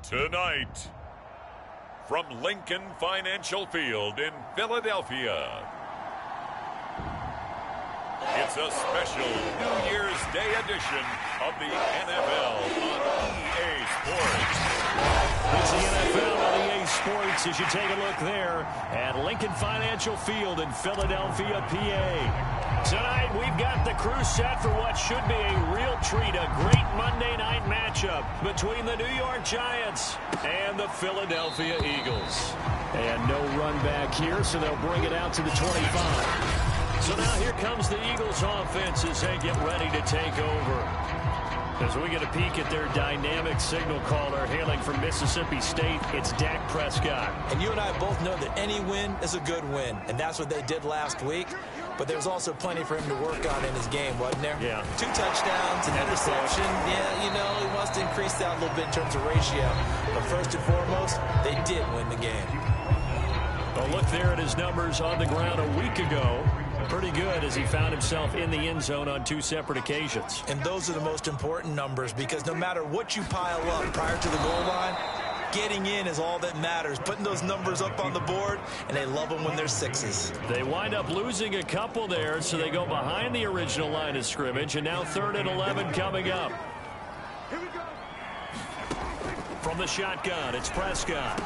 Tonight, from Lincoln Financial Field in Philadelphia, it's a special New Year's Day edition of the NFL on EA Sports. It's the NFL on EA Sports as you take a look there at Lincoln Financial Field in Philadelphia, PA. Tonight, we've got the crew set for what should be a real treat, a great Monday night matchup between the New York Giants and the Philadelphia Eagles. And no run back here, so they'll bring it out to the 25. So now here comes the Eagles offense as they get ready to take over. As we get a peek at their dynamic signal caller hailing from Mississippi State, it's Dak Prescott. And you and I both know that any win is a good win, and that's what they did last week. But there's also plenty for him to work on in his game, wasn't there? Yeah. 2 touchdowns, an interception. Yeah, you know, he wants to increase that a little bit in terms of ratio. But first and foremost, they did win the game. Well, look there at his numbers on the ground a week ago. Pretty good as he found himself in the end zone on 2 separate occasions. And those are the most important numbers because no matter what you pile up prior to the goal line, getting in is all that matters. Putting those numbers up on the board, and they love them when they're 6s. They wind up losing a couple there, so they go behind the original line of scrimmage, and now 3rd and 11 coming up. From the shotgun, it's Prescott.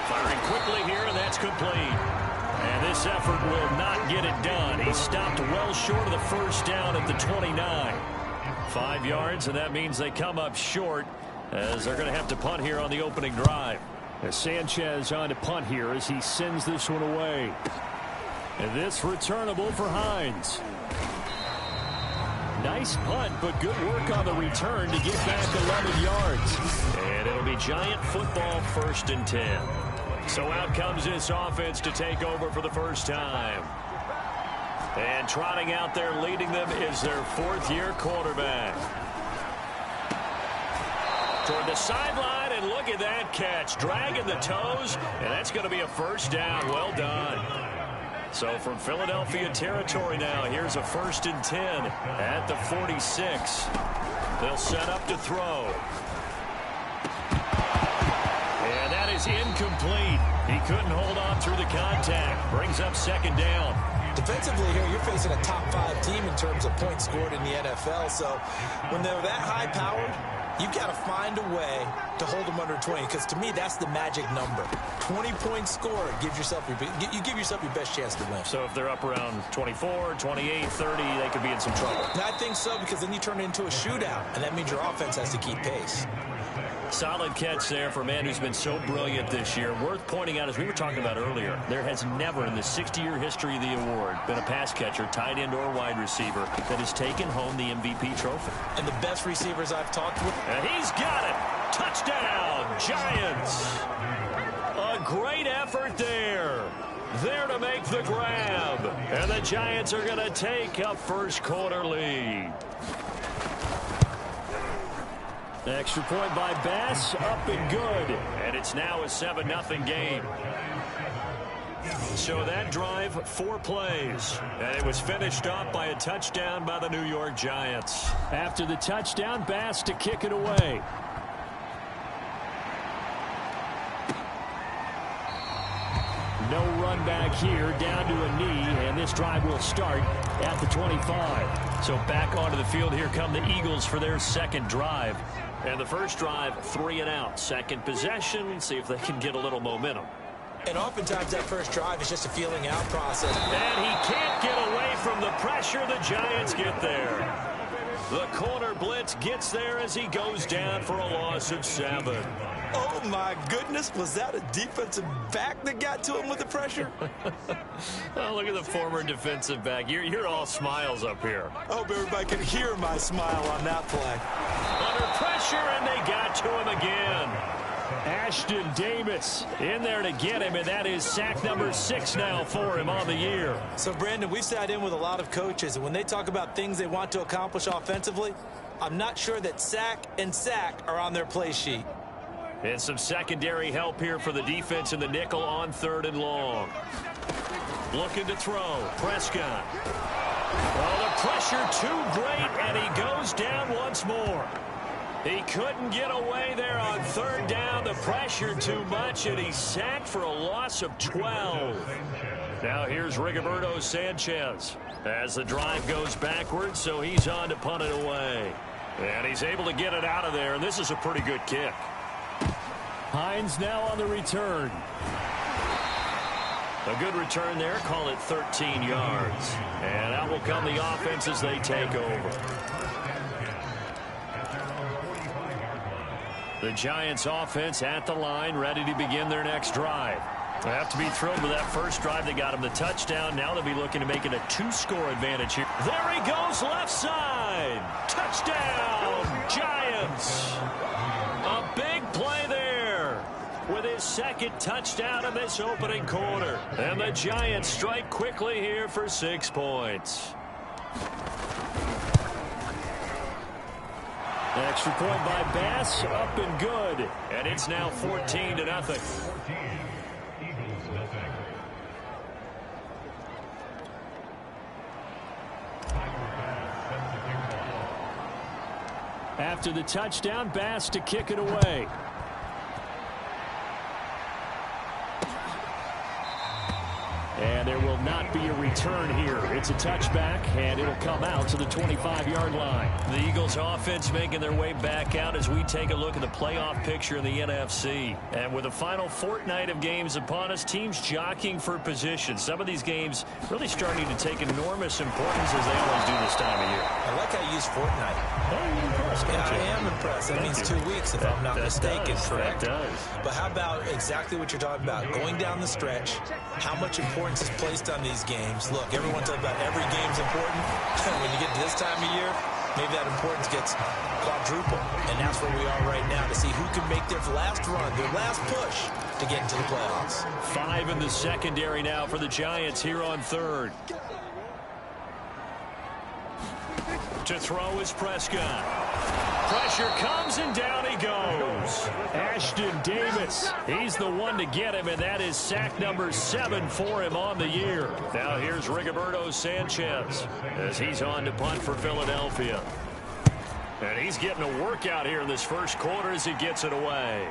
Firing quickly here, and that's complete. And this effort will not get it done. He stopped well short of the first down at the 29. 5 yards, and that means they come up short as they're going to have to punt here on the opening drive. As Sanchez on to punt here as he sends this one away. And this returnable for Hines. Nice punt, but good work on the return to get back 11 yards. And it'll be Giant football 1st and 10. So out comes this offense to take over for the first time. And trotting out there leading them is their 4th-year quarterback. Toward the sideline, and look at that catch. Dragging the toes, and that's going to be a first down. Well done. So from Philadelphia territory now, here's a 1st and 10 at the 46. They'll set up to throw. And that is incomplete. He couldn't hold on through the contact. Brings up 2nd down. Defensively here, you're facing a top 5 team in terms of points scored in the NFL. So when they're that high-powered, you've got to find a way to hold them under 20, because to me, that's the magic number. 20 points scored gives yourself you give yourself your best chance to win. So if they're up around 24, 28, 30, they could be in some trouble. And I think so, because then you turn it into a shootout, and that means your offense has to keep pace. Solid catch there for a man who's been so brilliant this year. Worth pointing out, as we were talking about earlier, there has never in the 60-year history of the award been a pass catcher, tight end or wide receiver that has taken home the MVP trophy. And the best receivers I've talked with. And he's got it. Touchdown, Giants. A great effort there. There to make the grab. And the Giants are going to take a first-quarter lead. Extra point by Bass, up and good. And it's now a 7-0 game. So that drive, 4 plays. And it was finished off by a touchdown by the New York Giants. After the touchdown, Bass to kick it away. No run back here, down to a knee, and this drive will start at the 25. So back onto the field, here come the Eagles for their 2nd drive. And the first drive, 3 and out. 2nd possession, see if they can get a little momentum. And oftentimes that first drive is just a feeling out process. And he can't get away from the pressure. The Giants get there. The corner blitz gets there as he goes down for a loss of 7. Oh, my goodness. Was that a defensive back that got to him with the pressure? Oh, look at the former defensive back. You're all smiles up here. I hope everybody can hear my smile on that play. Under pressure, and they got to him again. Ashton Davis in there to get him, and that is sack number 6 now for him on the year. So, Brandon, we've sat in with a lot of coaches, and when they talk about things they want to accomplish offensively, I'm not sure that sack and sack are on their play sheet. And some secondary help here for the defense in the nickel on 3rd and long. Looking to throw. Prescott. Oh, the pressure too great, and he goes down once more. He couldn't get away there on third down. The pressure too much, and he's sacked for a loss of 12. Now here's Rigoberto Sanchez as the drive goes backwards, so he's on to punt it away. And he's able to get it out of there, and this is a pretty good kick. Hines now on the return. A good return there, call it 13 yards. And out will come the offense as they take over. The Giants offense at the line, ready to begin their next drive. They have to be thrilled with that first drive. They got him the touchdown. Now they'll be looking to make it a 2-score advantage here. There he goes, left side. Touchdown, Giants. A big play there with his second touchdown of this opening quarter. And the Giants strike quickly here for 6 points. Extra point by Bass, up and good. And it's now 14-0. After the touchdown, Bass to kick it away. And there will not be a return here. It's a touchback, and it'll come out to the 25-yard line. The Eagles offense making their way back out as we take a look at the playoff picture in the NFC. And with the final fortnight of games upon us, teams jockeying for position. Some of these games really starting to take enormous importance as they always do this time of year. I like how you use fortnight. Yeah, I am impressed. That means 2 weeks, if I'm not mistaken, correct? That does. But how about exactly what you're talking about? Going down the stretch, how much importance is placed on these games. Look, everyone talks about every game's important. When you get to this time of year, maybe that importance gets quadruple. And that's where we are right now to see who can make their last run, their last push to get into the playoffs. 5 in the secondary now for the Giants here on third. To throw is Prescott. Pressure comes, and down he goes. Ashton Davis, he's the one to get him, and that is sack number 7 for him on the year. Now here's Rigoberto Sanchez as he's on to punt for Philadelphia. And he's getting a workout here in this first quarter as he gets it away.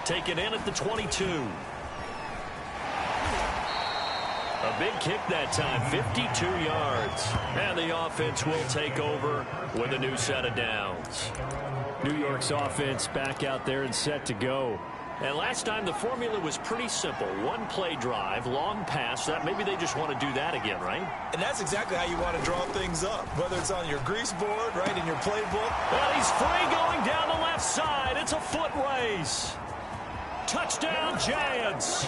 Taken in at the 22. A big kick that time, 52 yards. And the offense will take over with a new set of downs. New York's offense back out there and set to go. And last time the formula was pretty simple. One play drive, long pass. That maybe they just want to do that again, right? And that's exactly how you want to draw things up. Whether it's on your grease board, right, in your playbook. Well, he's free going down the left side. It's a foot race. Touchdown, Giants.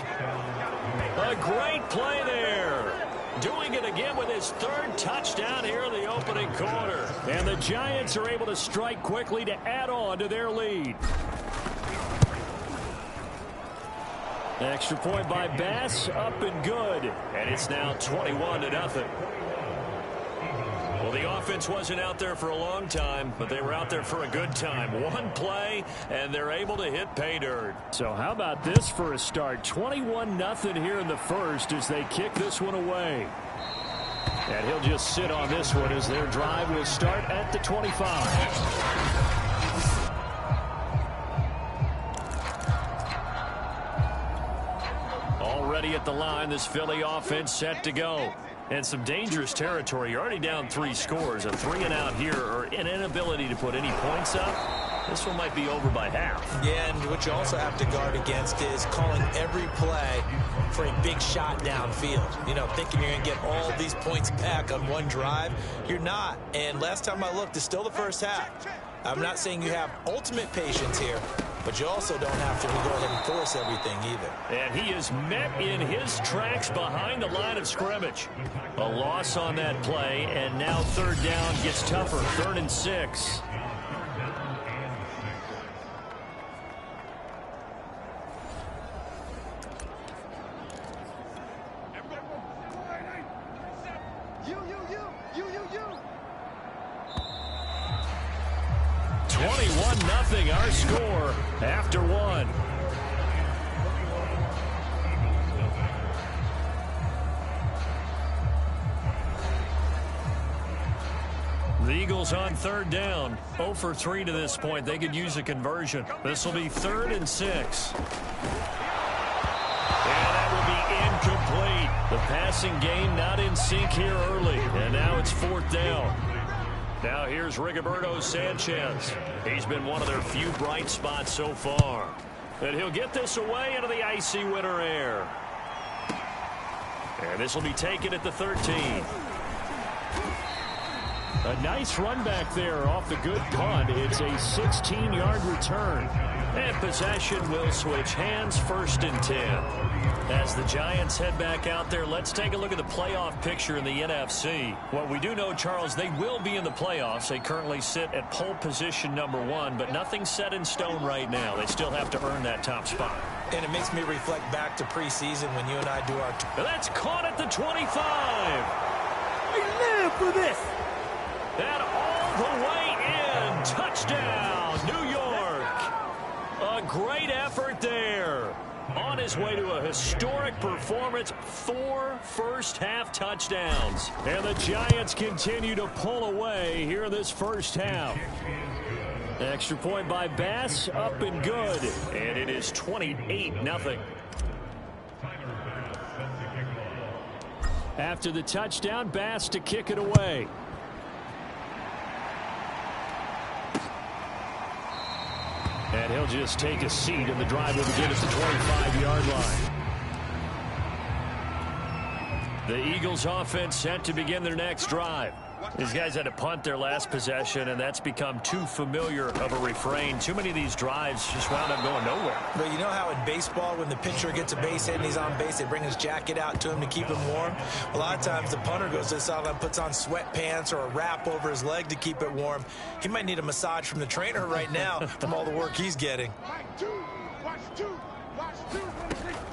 A great play there. Doing it again with his 3rd touchdown here in the opening quarter. And the Giants are able to strike quickly to add on to their lead. Extra point by Bass, up and good. And it's now 21-0. Well, the offense wasn't out there for a long time, but they were out there for a good time. One play, and they're able to hit pay dirt. So how about this for a start? 21-0 here in the first as they kick this one away. And he'll just sit on this one as their drive will start at the 25. Already at the line, this Philly offense set to go. And some dangerous territory. You're already down 3 scores. A 3-and-out here, or an inability to put any points up. This one might be over by half. Yeah, and what you also have to guard against is calling every play for a big shot downfield. You know, thinking you're going to get all these points back on one drive. You're not. And last time I looked, it's still the first half. I'm not saying you have ultimate patience here, but you also don't have to go ahead and force everything either. And he is met in his tracks behind the line of scrimmage. A loss on that play, and now 3rd down gets tougher. 3rd and 6. Our score after 1. The Eagles on third down. 0 for 3 to this point. They could use a conversion. This will be 3rd and 6. And that will be incomplete. The passing game not in sync here early. And now it's 4th down. Now here's Rigoberto Sanchez. He's been one of their few bright spots so far. And he'll get this away into the icy winter air. And this will be taken at the 13. A nice run back there off the good punt. It's a 16-yard return. And possession will switch hands, 1st and 10. As the Giants head back out there, let's take a look at the playoff picture in the NFC. What we do know, Charles, they will be in the playoffs. They currently sit at pole position number 1, but nothing's set in stone right now. They still have to earn that top spot. And it makes me reflect back to preseason when you and I do our... That's caught at the 25. I live for this. And all the way in. Touchdown, New York. A great effort there. On his way to a historic performance, 4 first-half touchdowns. And the Giants continue to pull away here in this first half. Extra point by Bass, up and good. And it is 28-0. After the touchdown, Bass to kick it away. And he'll just take a seat, and the drive will begin at the 25-yard line. The Eagles offense set to begin their next drive. These guys had to punt their last possession, and that's become too familiar of a refrain. Too many of these drives just wound up going nowhere. But you know how in baseball, when the pitcher gets a base hit and he's on base, they bring his jacket out to him to keep him warm? A lot of times the punter goes to the sideline, puts on sweatpants or a wrap over his leg to keep it warm. He might need a massage from the trainer right now from all the work he's getting.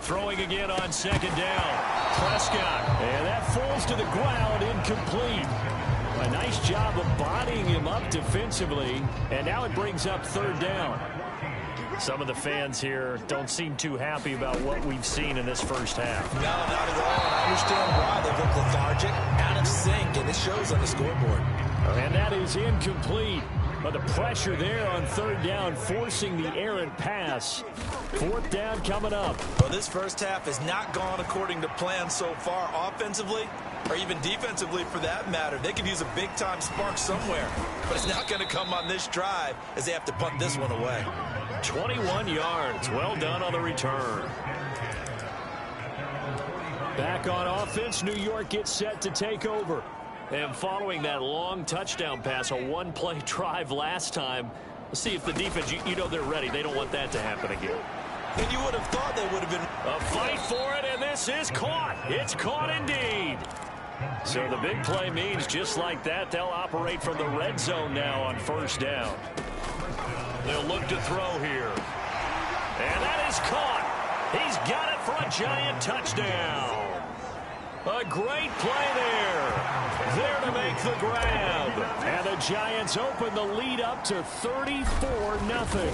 Throwing again on 2nd down. Prescott. And that falls to the ground, incomplete. A nice job of bodying him up defensively. And now it brings up 3rd down. Some of the fans here don't seem too happy about what we've seen in this first half. No, not at all. I understand why. They look lethargic, out of sync, and it shows on the scoreboard. And that is incomplete. But the pressure there on 3rd down, forcing the errant pass. 4th down coming up. Well, this first half has not gone according to plan so far offensively, or even defensively for that matter. They could use a big-time spark somewhere, but it's not going to come on this drive as they have to punt this one away. 21 yards. Well done on the return. Back on offense, New York gets set to take over. And following that long touchdown pass, a one-play drive last time, let's see if the defense, you know they're ready. They don't want that to happen again. And you would have thought they would have been... A fight for it, and this is caught. It's caught indeed. So the big play means just like that, they'll operate from the red zone now on 1st down. They'll look to throw here. And that is caught. He's got it for a giant touchdown. A great play there. There to make the grab. And the Giants open the lead up to 34-0.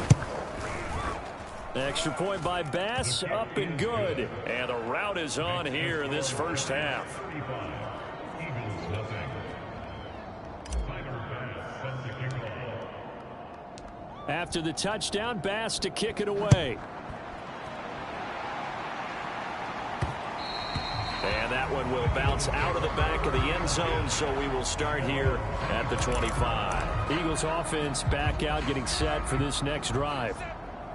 Extra point by Bass, up and good. And the route is on here in this first half. After the touchdown, Bass to kick it away. And that one will bounce out of the back of the end zone, so we will start here at the 25. Eagles offense back out, getting set for this next drive.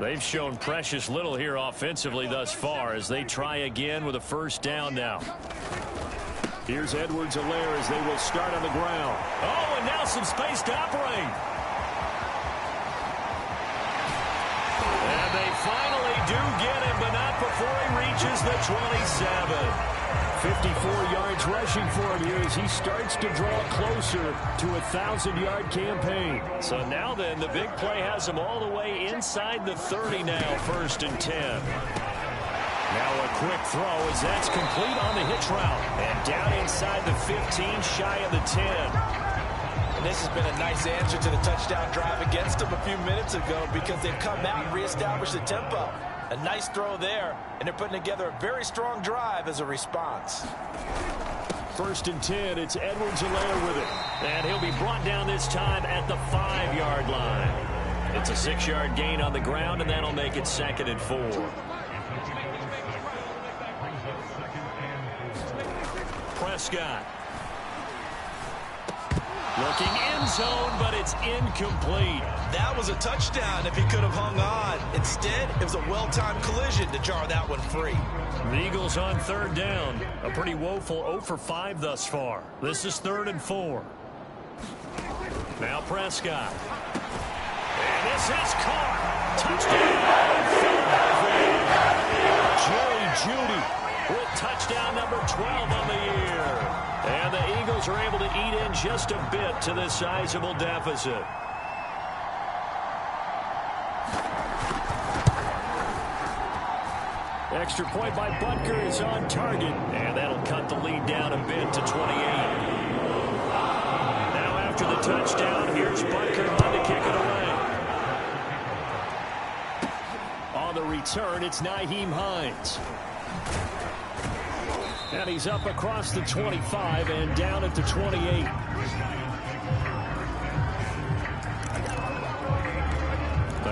They've shown precious little here offensively thus far as they try again with a 1st down now. Here's Edwards-Helaire as they will start on the ground. Oh, and now some space to operate. And they finally do get him, but not before he reaches the 27. 54 yards rushing for him here as he starts to draw closer to a 1,000-yard campaign. So now then, the big play has him all the way inside the 30 now, 1st and 10. Now a quick throw as that's complete on the hitch route. And down inside the 15, shy of the 10. And this has been a nice answer to the touchdown drive against them a few minutes ago because they've come out and reestablished the tempo. A nice throw there, and they're putting together a very strong drive as a response. First and 10, it's Edwards-Helaire with it. And he'll be brought down this time at the 5-yard line. It's a 6-yard gain on the ground, and that'll make it 2nd and 4. Prescott. Looking end zone, but it's incomplete. That was a touchdown if he could have hung on. Instead, it was a well-timed collision to jar that one free. The Eagles on 3rd down. A pretty woeful 0 for 5 thus far. This is 3rd and 4. Now Prescott. And this is caught. Touchdown, Philadelphia. Jerry Jeudy with touchdown number 12 on the year. And the Eagles are able to eat in just a bit to this sizable deficit. Extra point by Butker is on target. And that'll cut the lead down a bit to 28. Now after the touchdown, here's Butker on to kick it away. On the return, it's Nyheim Hines. And he's up across the 25 and down at the 28.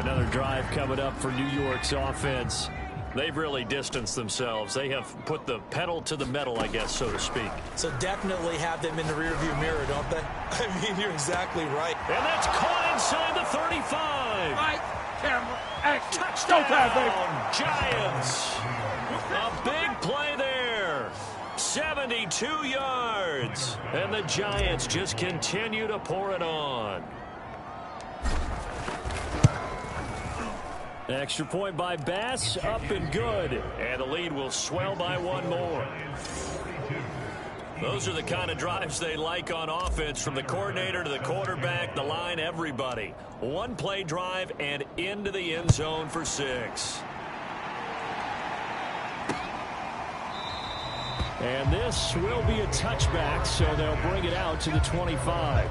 Another drive coming up for New York's offense. They've really distanced themselves. They have put the pedal to the metal, I guess, so to speak. So definitely have them in the rearview mirror, don't they? I mean, you're exactly right. And that's caught inside the 35. Right, camera, action. Touchdown, Showtime, Giants. A big play there. 72 yards. And the Giants just continue to pour it on. Extra point by Bass, up and good. And the lead will swell by one more. Those are the kind of drives they like on offense, from the coordinator to the quarterback, the line, everybody. One play drive and into the end zone for 6. And this will be a touchback, so they'll bring it out to the 25.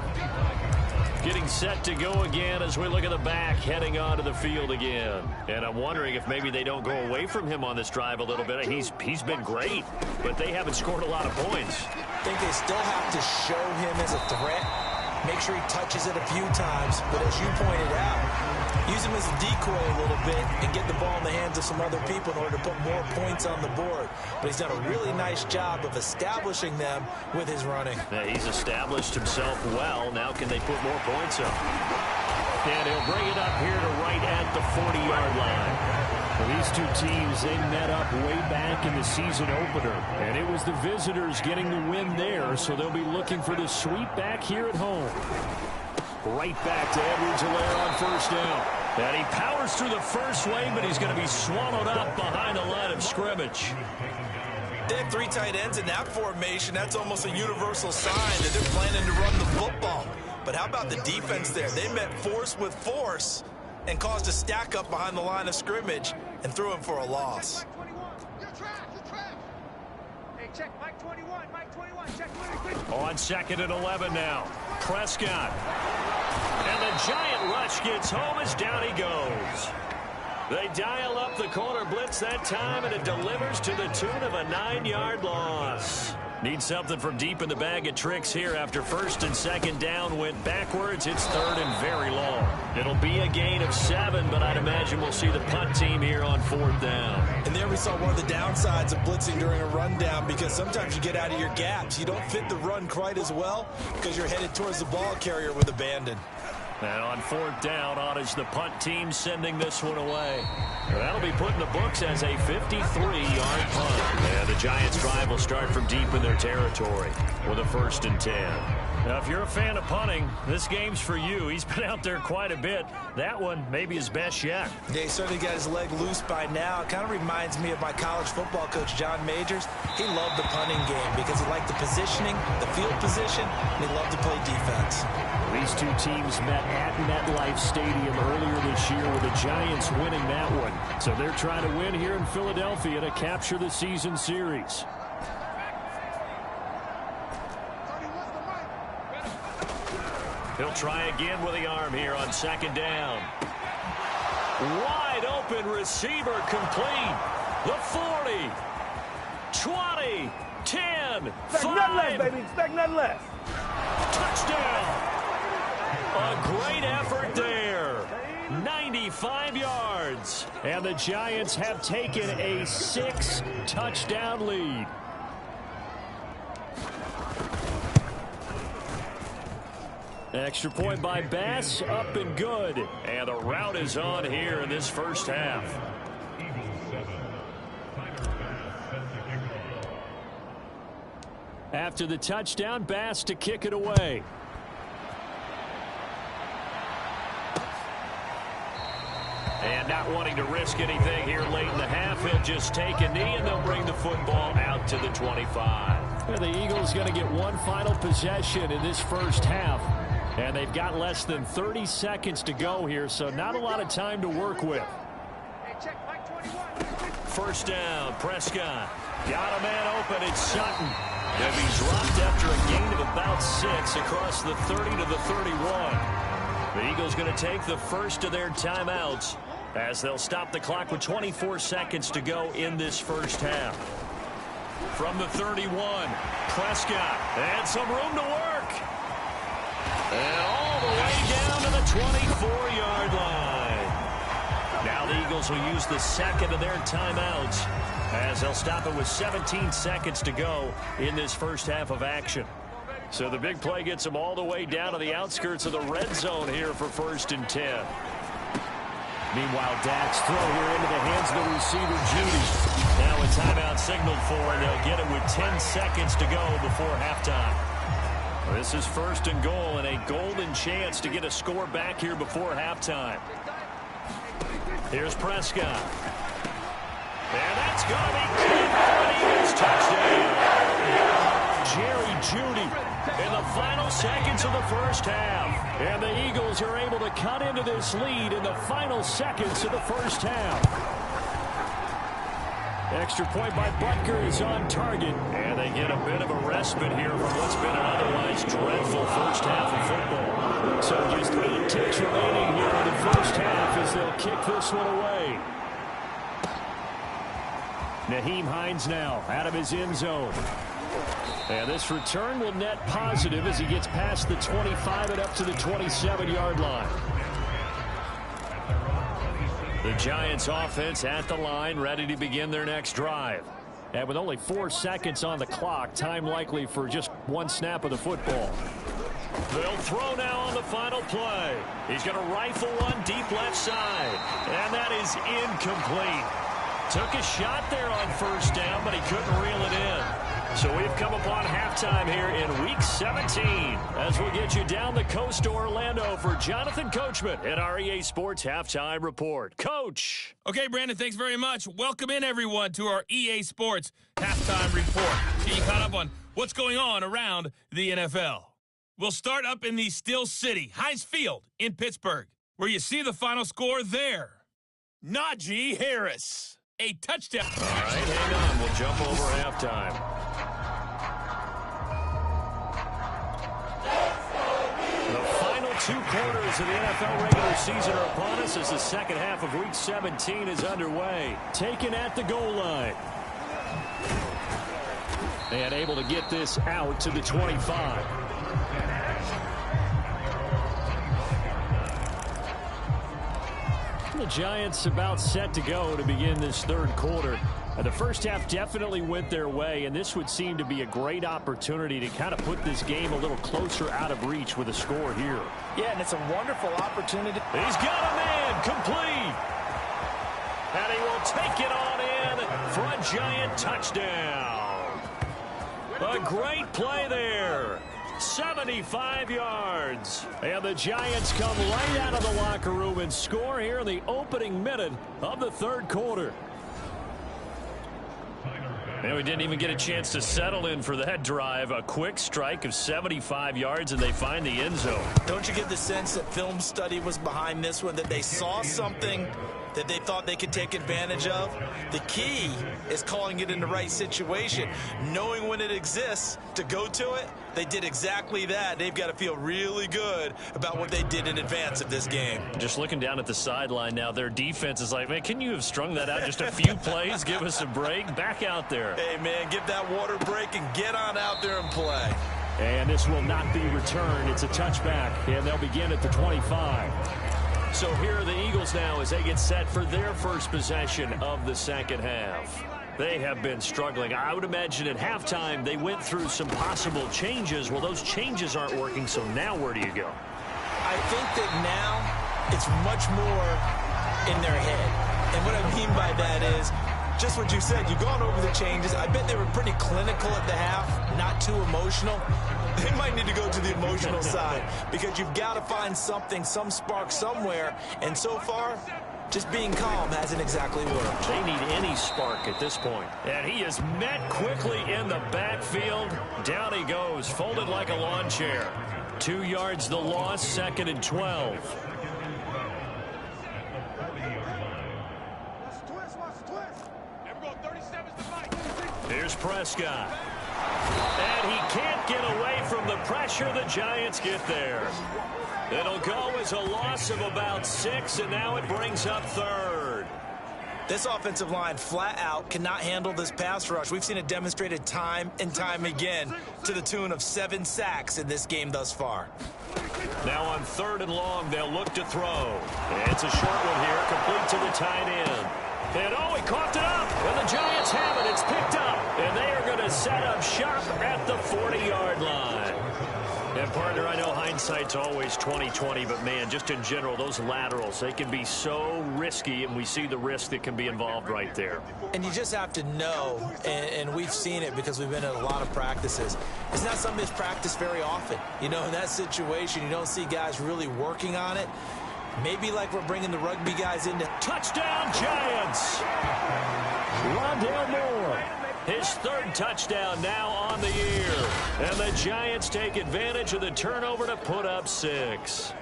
Getting set to go again as we look at the back, heading onto the field again. And I'm wondering if maybe they don't go away from him on this drive a little bit. He's been great, but they haven't scored a lot of points. I think they still have to show him as a threat. Make sure he touches it a few times. But as you pointed out, use him as a decoy a little bit and get the ball in the hands of some other people in order to put more points on the board. But he's done a really nice job of establishing them with his running. Yeah, he's established himself well. Now can they put more points up? And he'll bring it up here to right at the 40-yard line. Well, these two teams, they met up way back in the season opener. And it was the visitors getting the win there, so they'll be looking for the sweep back here at home. Right back to Edwards-Helaire on 1st down. And he powers through the first wave, but he's going to be swallowed up behind the line of scrimmage. They have 3 tight ends in that formation. That's almost a universal sign that they're planning to run the football. But how about the defense there? They met force with force and caused a stack up behind the line of scrimmage and threw him for a loss. On 2nd and 11 now. Prescott. And the giant rush gets home as down he goes. They dial up the corner blitz that time, and it delivers to the tune of a 9-yard loss. Need something from deep in the bag of tricks here after 1st and 2nd down went backwards. It's 3rd and very long. It'll be a gain of 7, but I'd imagine we'll see the punt team here on 4th down. And there we saw one of the downsides of blitzing during a rundown, because sometimes you get out of your gaps. You don't fit the run quite as well because you're headed towards the ball carrier with abandon. And on 4th down, on is the punt team sending this one away. That'll be put in the books as a 53-yard punt. And the Giants' drive will start from deep in their territory with a 1st and 10. Now, if you're a fan of punting, this game's for you. He's been out there quite a bit. That one may be his best yet. Yeah, he certainly got his leg loose by now. It kind of reminds me of my college football coach, John Majors. He loved the punting game because he liked the positioning, the field position, and he loved to play defense. These two teams met at MetLife Stadium earlier this year with the Giants winning that one. So they're trying to win here in Philadelphia to capture the season series. He'll try again with the arm here on 2nd down. Wide open receiver complete. The 40. 20, 10, Expect 5. nothing less, baby. Expect nothing less. Touchdown. A great effort there. 95 yards. And the Giants have taken a 6-touchdown lead. Extra point by Bass, up and good. And the route is on here in this first half. After the touchdown, Bass to kick it away. And not wanting to risk anything here late in the half, he'll just take a knee and they'll bring the football out to the 25. And the Eagles going to get one final possession in this first half. And they've got less than 30 seconds to go here, so not a lot of time to work with. First down, Prescott. Got a man open, it's Sutton. He'll be dropped after a gain of about 6 across the 30 to the 31. The Eagles going to take the first of their timeouts as they'll stop the clock with 24 seconds to go in this first half. From the 31, Prescott, and some room to work. And all the way down to the 24-yard line. Now the Eagles will use the second of their timeouts as they'll stop it with 17 seconds to go in this first half of action. So the big play gets them all the way down to the outskirts of the red zone here for 1st and 10. Meanwhile, Dak's throw here into the hands of the receiver, Judy. Now a timeout signaled for, and they'll get it with 10 seconds to go before halftime. This is 1st and goal, and a golden chance to get a score back here before halftime. Here's Prescott. And that's going to be good for an Eagles touchdown. Jerry Jeudy in the final seconds of the first half. And the Eagles are able to cut into this lead in the final seconds of the first half. Extra point by Butker is on target. And they get a bit of a respite here from what's been an otherwise dreadful first half of football. So just 8 ticks remaining here in the first half as they'll kick this one away. Nyheim Hines now out of his end zone. And this return will net positive as he gets past the 25 and up to the 27-yard line. The Giants offense at the line, ready to begin their next drive. And with only 4 seconds on the clock, time likely for just one snap of the football. They'll throw now on the final play. He's going to rifle one deep left side. And that is incomplete. Took a shot there on first down, but he couldn't reel it in. So we've come upon halftime here in Week 17 as we'll get you down the coast to Orlando for Jonathan Coachman at our EA Sports Halftime Report. Coach. Okay, Brandon, thanks very much. Welcome in, everyone, to our EA Sports Halftime Report. Get you caught up on what's going on around the NFL. We'll start up in the Steel City, Heinz Field in Pittsburgh, where you see the final score there. Najee Harris, a touchdown. All right, hang on. We'll jump over halftime. The final 2 quarters of the NFL regular season are upon us as the second half of Week 17 is underway. Taken at the goal line. And able to get this out to the 25. The Giants about set to go to begin this third quarter. The first half definitely went their way, and this would seem to be a great opportunity to kind of put this game a little closer out of reach with a score here. Yeah, and it's a wonderful opportunity. He's got a man complete. And he will take it on in for a Giant touchdown. A great play there. 75 yards. And the Giants come right out of the locker room and score here in the opening minute of the third quarter. And we didn't even get a chance to settle in for that drive. A quick strike of 75 yards, and they find the end zone. Don't you get the sense that film study was behind this one, that they saw something that they thought they could take advantage of. The key is calling it in the right situation, knowing when it exists to go to it. They did exactly that. They've got to feel really good about what they did in advance of this game. Just looking down at the sideline now, their defense is like, man, can you have strung that out just a few plays? Give us a break. Back out there. Hey, man, give that water break and get on out there and play. And this will not be returned. It's a touchback, and they'll begin at the 25. So here are the Eagles now as they get set for their first possession of the second half. They have been struggling. I would imagine at halftime they went through some possible changes. Well, those changes aren't working, so now where do you go? I think that now it's much more in their head. And what I mean by that is just what you said. You've gone over the changes. I bet they were pretty clinical at the half, not too emotional. They might need to go to the emotional side because you've got to find something, some spark somewhere. And so far, just being calm hasn't exactly worked. They need any spark at this point. And he is met quickly in the backfield. Down he goes, folded like a lawn chair. 2 yards the loss, 2nd and 12. Here's Prescott. And he can't get away from the pressure. The Giants get there. It'll go as a loss of about 6, and now it brings up 3rd. This offensive line flat out cannot handle this pass rush. We've seen it demonstrated time and time again to the tune of 7 sacks in this game thus far. Now on 3rd and long, they'll look to throw. It's a short one here, complete to the tight end. And oh, he coughed it up. And the Giants have it. It's picked up. And they are going to set up shop at the 40-yard line. And, partner, I know hindsight's always 20/20, but, man, just in general, those laterals, they can be so risky, and we see the risk that can be involved right there. And you just have to know, and we've seen it because we've been at a lot of practices, it's not something that's practiced very often. You know, in that situation, you don't see guys really working on it. Maybe like we're bringing the rugby guys into. Touchdown, Giants! Rondale Moore. His 3rd touchdown now on the year. And the Giants take advantage of the turnover to put up 6.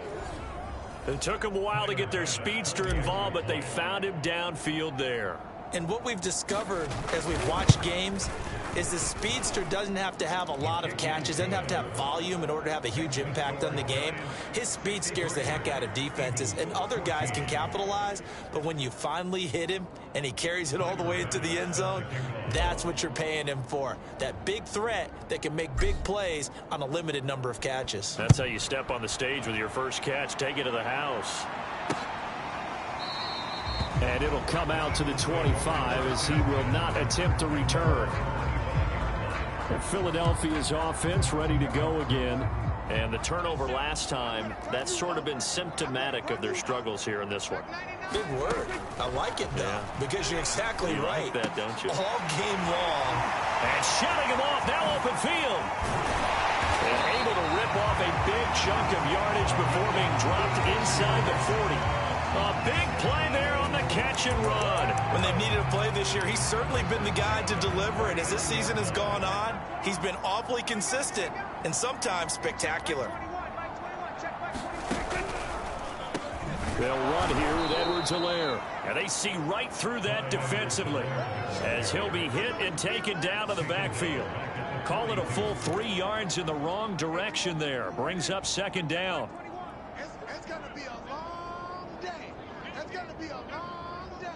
It took them a while to get their speedster involved, but they found him downfield there. And what we've discovered as we've watched games is the speedster doesn't have to have a lot of catches, doesn't have to have volume in order to have a huge impact on the game. His speed scares the heck out of defenses, and other guys can capitalize, but when you finally hit him and he carries it all the way into the end zone, that's what you're paying him for. That big threat that can make big plays on a limited number of catches. That's how you step on the stage with your first catch. Take it to the house. And it'll come out to the 25 as he will not attempt to return. And Philadelphia's offense ready to go again. And the turnover last time, that's sort of been symptomatic of their struggles here in this one. Big word. I like it, though, because you're exactly right. You like that, don't you? All game long. And shutting him off, now open field. And able to rip off a big chunk of yardage before being dropped inside the 40. A big play there on the catch and run. When they've needed a play this year, he's certainly been the guy to deliver it. As this season has gone on, he's been awfully consistent and sometimes spectacular. They'll run here with Edwards-Helaire. And they see right through that defensively as he'll be hit and taken down to the backfield. Call it a full 3 yards in the wrong direction there. Brings up 2nd down. It's going to be a long day. It's going to be a long day.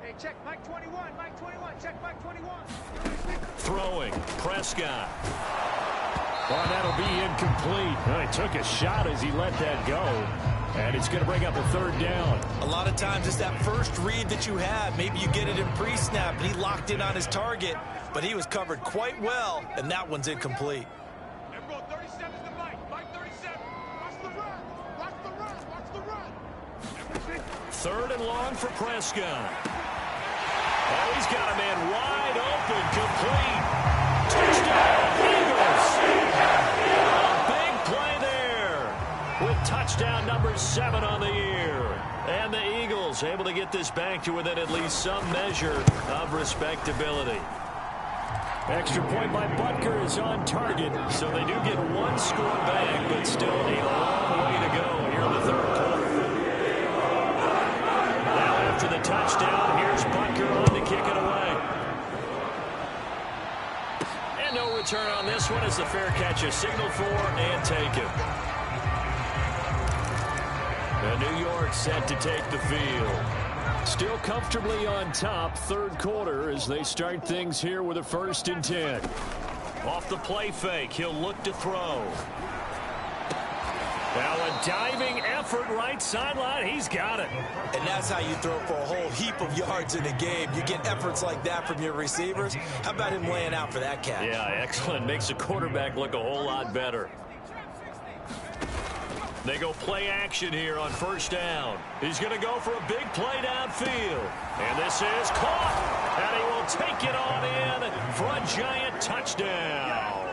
Hey, check Mike 21. Mike 21. Check Mike 21. Throwing. Prescott. Well, that'll be incomplete. Well, he took a shot as he let that go. And it's going to bring up a 3rd down. A lot of times it's that first read that you have. Maybe you get it in pre-snap, and he locked in on his target, but he was covered quite well, and that one's incomplete. Everyone, 37 is the Mike. Mike 37. Watch the run. Watch the run. Watch the run. 3rd and long for Prescott. Oh, he's got a man wide open, complete. Touchdown, Eagles. A big play there with touchdown number 7 on the year. And the Eagles able to get this back to within at least some measure of respectability. Extra point by Butker is on target, so they do get 1 score back, but still a long way to go here in the 3rd quarter. Now after touchdown. Here's Butker on to kick it away. And no return on this one as the fair catch is signaled for and taken. And New York set to take the field. Still comfortably on top, third quarter as they start things here with a 1st and 10. Off the play fake, he'll look to throw. Now a diving effort right sideline. He's got it. And that's how you throw for a whole heap of yards in a game. You get efforts like that from your receivers. How about him laying out for that catch? Yeah, excellent. Makes the quarterback look a whole lot better. They go play action here on 1st down. He's going to go for a big play downfield. And this is caught. And he will take it on in for a giant touchdown.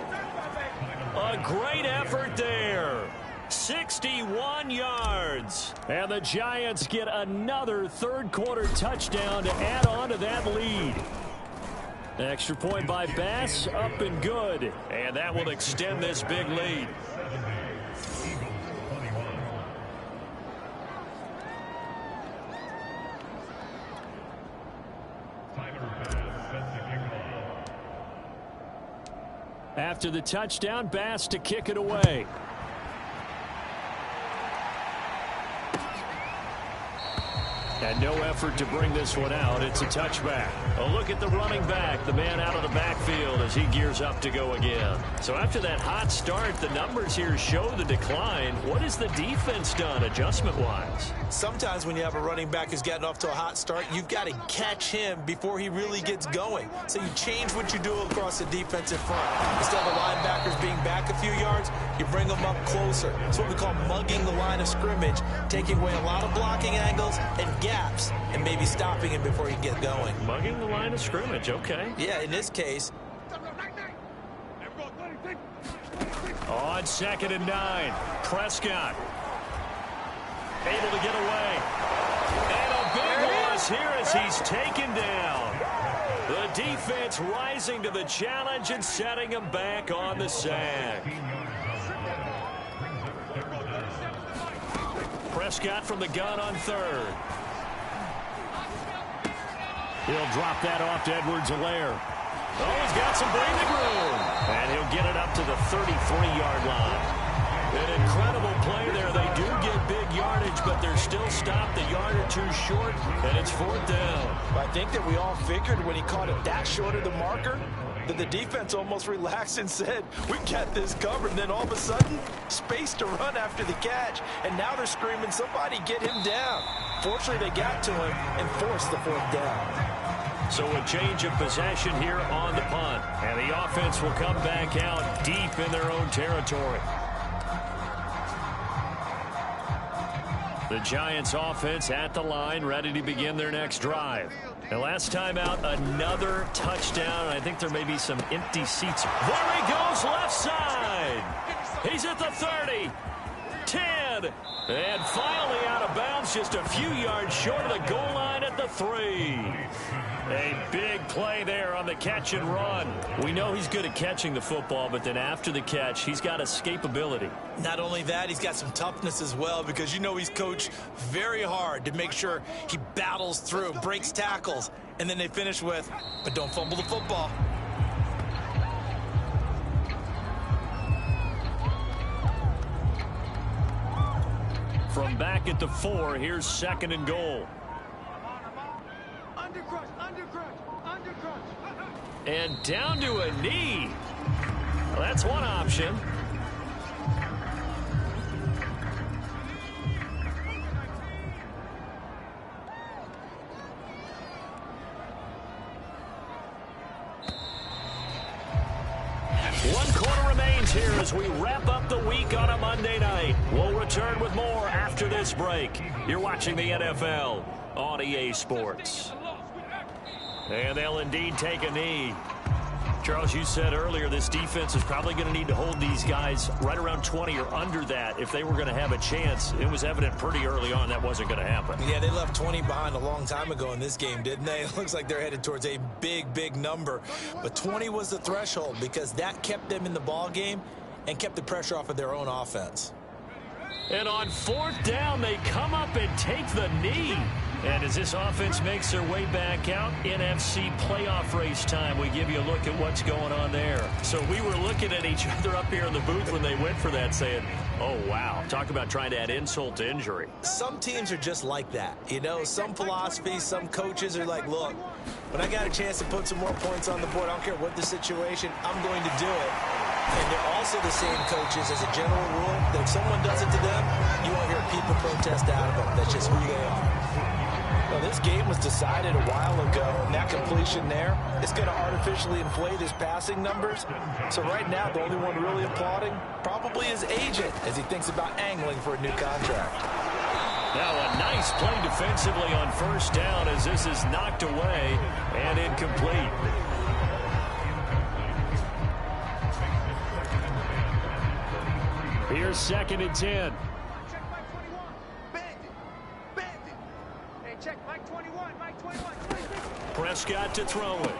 A great effort there. 61 yards. And the Giants get another third quarter touchdown to add on to that lead. Extra point by Bass, up and good. And that will extend this big lead. After the touchdown, Bass to kick it away. And no effort to bring this one out. It's a touchback. A look at the running back, the man out of the backfield as he gears up to go again. So after that hot start, the numbers here show the decline. What has the defense done adjustment-wise? Sometimes when you have a running back who's gotten off to a hot start, you've got to catch him before he really gets going. So you change what you do across the defensive front. Instead of the linebackers being back a few yards, you bring them up closer. It's what we call mugging the line of scrimmage, taking away a lot of blocking angles and gaps, and maybe stopping him before he can get going. Mugging the line of scrimmage, okay. Yeah, in this case. On 2nd and 9, Prescott able to get away. And a big loss here as he's taken down. The defense rising to the challenge and setting him back on the sack. Prescott from the gun on 3rd. He'll drop that off to Edwards-Helaire. Oh, he's got some breathing room. And he'll get it up to the 33-yard line. An incredible play there. They do get big yardage, but they're still stopped a yard or two short, and it's 4th down. I think that we all figured when he caught it that short of the marker that the defense almost relaxed and said, we got this covered. And then all of a sudden, space to run after the catch. And now they're screaming, somebody get him down. Fortunately, they got to him and forced the 4th down. So a change of possession here on the punt. And the offense will come back out deep in their own territory. The Giants offense at the line, ready to begin their next drive. And last time out, another touchdown. I think there may be some empty seats. There he goes, left side. He's at the 30, 10, and finally out of bounds, just a few yards short of the goal line at the 3. A big play there on the catch and run. We know he's good at catching the football, but then after the catch, he's got escapability. Not only that, he's got some toughness as well, because you know he's coached very hard to make sure he battles through, breaks tackles, and then they finish with, but don't fumble the football. From back at the 4, here's 2nd and goal. And down to a knee. Well, that's one option. One quarter remains here as we wrap up the week on a Monday night. We'll return with more after this break. You're watching the NFL on EA Sports. And they'll indeed take a knee. Charles, you said earlier this defense is probably going to need to hold these guys right around 20 or under that if they were going to have a chance. It was evident pretty early on that wasn't going to happen. Yeah, they left 20 behind a long time ago in this game, didn't they? It looks like they're headed towards a big, big number. But 20 was the threshold because that kept them in the ball game and kept the pressure off of their own offense. And on 4th down, they come up and take the knee. And as this offense makes their way back out, NFC playoff race time, we give you a look at what's going on there. So we were looking at each other up here in the booth when they went for that, saying, oh, wow, talk about trying to add insult to injury. Some teams are just like that. You know, some philosophies, some coaches are like, look, when I got a chance to put some more points on the board, I don't care what the situation, I'm going to do it. And they're also the same coaches as a general rule that if someone does it to them, you won't hear people protest out of them. That's just who they are. Well, this game was decided a while ago, and that completion there is going to artificially inflate his passing numbers. So right now, the only one really applauding probably his agent as he thinks about angling for a new contract. Now a nice play defensively on first down as this is knocked away and incomplete. Here's 2nd and 10. Check Mike 21. Bandit. Bandit. Hey, check Mike 21. Mike 21. 26. Prescott to throw it.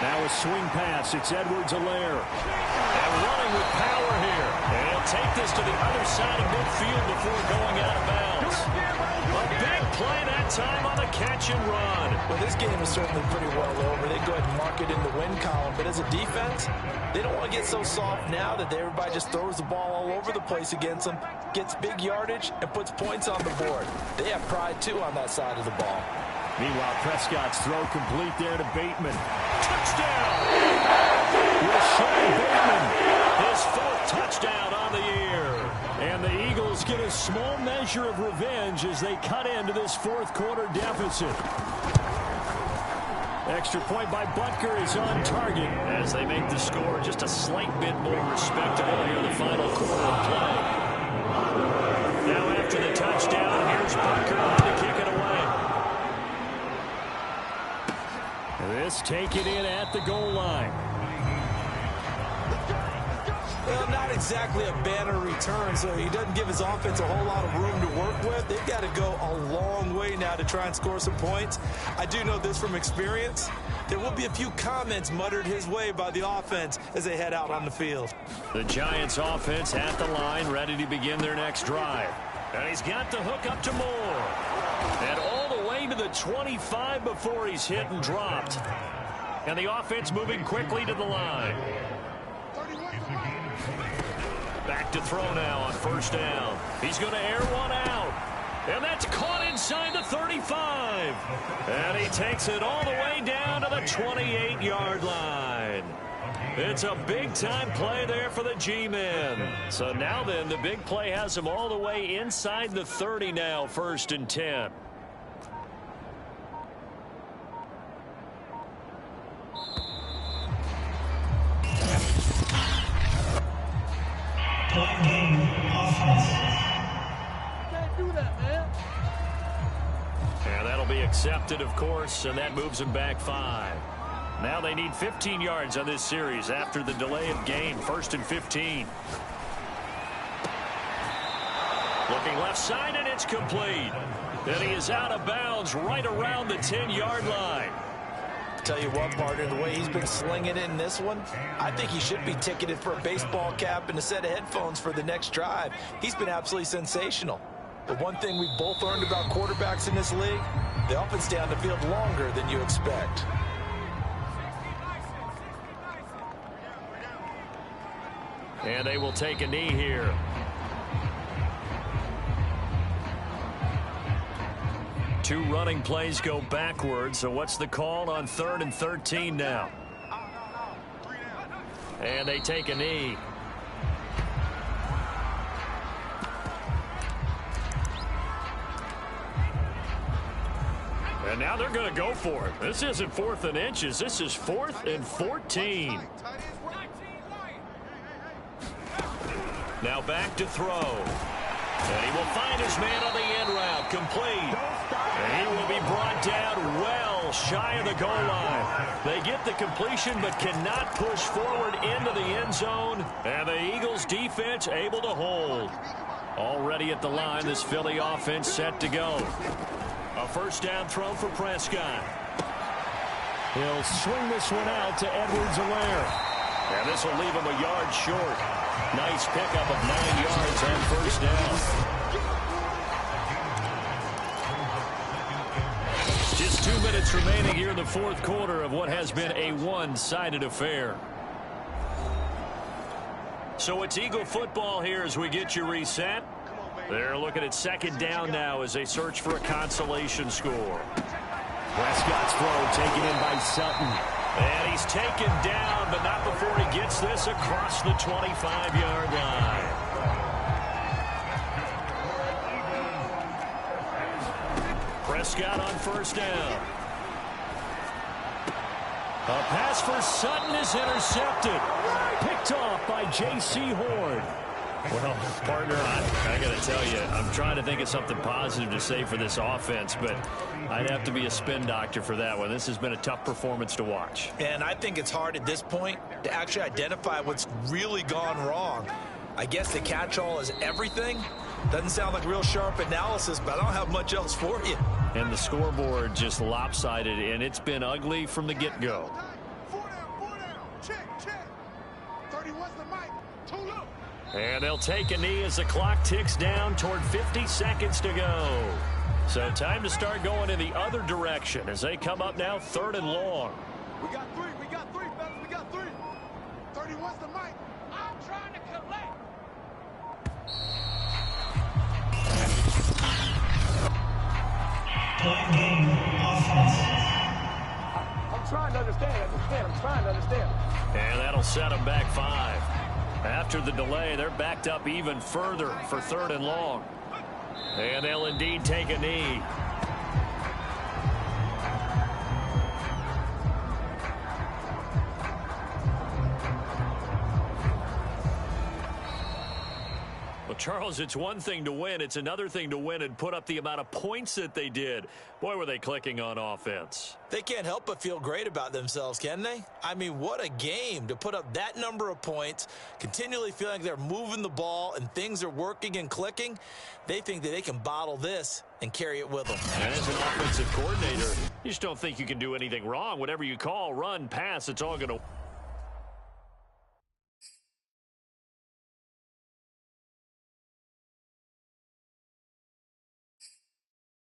Now a swing pass. It's Edwards-Helaire. And running with power here. And he'll take this to the other side of midfield before going out of bounds. A big play that time on the catch and run. Well, this game is certainly pretty well over. They go ahead and mark it in the win column. But as a defense, they don't want to get so soft now that everybody just throws the ball all over the place against them, gets big yardage, and puts points on the board. They have pride, too, on that side of the ball. Meanwhile, Prescott's throw complete there to Bateman. Touchdown! Rashad Bateman, his 4th touchdown on the year. And the Eagles get a small measure of revenge as they cut into this 4th quarter deficit. Extra point by Butker is on target as they make the score just a slight bit more respectable here in the final quarter of play. Now after the touchdown, here's Butker to kick it away. This taken in at the goal line. Well, not exactly a banner return, so he doesn't give his offense a whole lot of room to work with. They've got to go a long way now to try and score some points. I do know this from experience. There will be a few comments muttered his way by the offense as they head out on the field. The Giants offense at the line, ready to begin their next drive. And he's got the hook up to Moore. And all the way to the 25 before he's hit and dropped. And the offense moving quickly to the line. Back to throw now on first down. He's going to air one out. And that's caught inside the 35. And he takes it all the way down to the 28-yard line. It's a big-time play there for the G-men. So now then, the big play has him all the way inside the 30 now, 1st and 10. Can't do that, man. And that'll be accepted, of course, and that moves them back 5. Now they need 15 yards on this series after the delay of game. 1st and 15. Looking left side, and it's complete. And he is out of bounds right around the 10-yard line. Tell you what, partner, the way he's been slinging it in this one, I think he should be ticketed for a baseball cap and a set of headphones for the next drive. He's been absolutely sensational. But one thing we've both learned about quarterbacks in this league, they often stay on the field longer than you expect. And they will take a knee here. Two running plays go backwards, so what's the call on 3rd and 13 now? And they take a knee. And now they're going to go for it. This isn't 4th and inches. This is 4th and 14. Now back to throw. And he will find his man on the end route. Complete. And he will be brought down well shy of the goal line. They get the completion but cannot push forward into the end zone. And the Eagles defense able to hold. Already at the line, this Philly offense set to go. A first down throw for Prescott. He'll swing this one out to Edwards-Helaire. And this will leave him a yard short. Nice pickup of 9 yards on first down. 2 minutes remaining here in the fourth quarter of what has been a one-sided affair. So it's Eagle football here as we get you reset. They're looking at second down now as they search for a consolation score. Prescott's throw taken in by Sutton. And he's taken down, but not before he gets this across the 25-yard line. Prescott on first down. A pass for Sutton is intercepted. Picked off by J.C. Horn. Well, partner, I got to tell you, I'm trying to think of something positive to say for this offense, but I'd have to be a spin doctor for that one. This has been a tough performance to watch. And I think it's hard at this point to actually identify what's really gone wrong. I guess the catch-all is everything. Doesn't sound like real sharp analysis, but I don't have much else for you. And the scoreboard just lopsided, and it's been ugly from the get-go. 4 down. Check. 31's the mic. 2 look. And they'll take a knee as the clock ticks down toward 50 seconds to go. So time to start going in the other direction as they come up now 3rd and long. We got three, fellas. We got 3. 31's the mic. I'm trying to collect. I'm trying to understand. I'm trying to understand. And that'll set them back 5. After the delay, they're backed up even further for 3rd and long. And they'll indeed take a knee. Well, Charles, it's one thing to win. It's another thing to win and put up the amount of points that they did. Boy, were they clicking on offense. They can't help but feel great about themselves, can they? I mean, what a game to put up that number of points, continually feeling like they're moving the ball and things are working and clicking. They think that they can bottle this and carry it with them. And as an offensive coordinator, you just don't think you can do anything wrong. Whatever you call, run, pass, it's all going to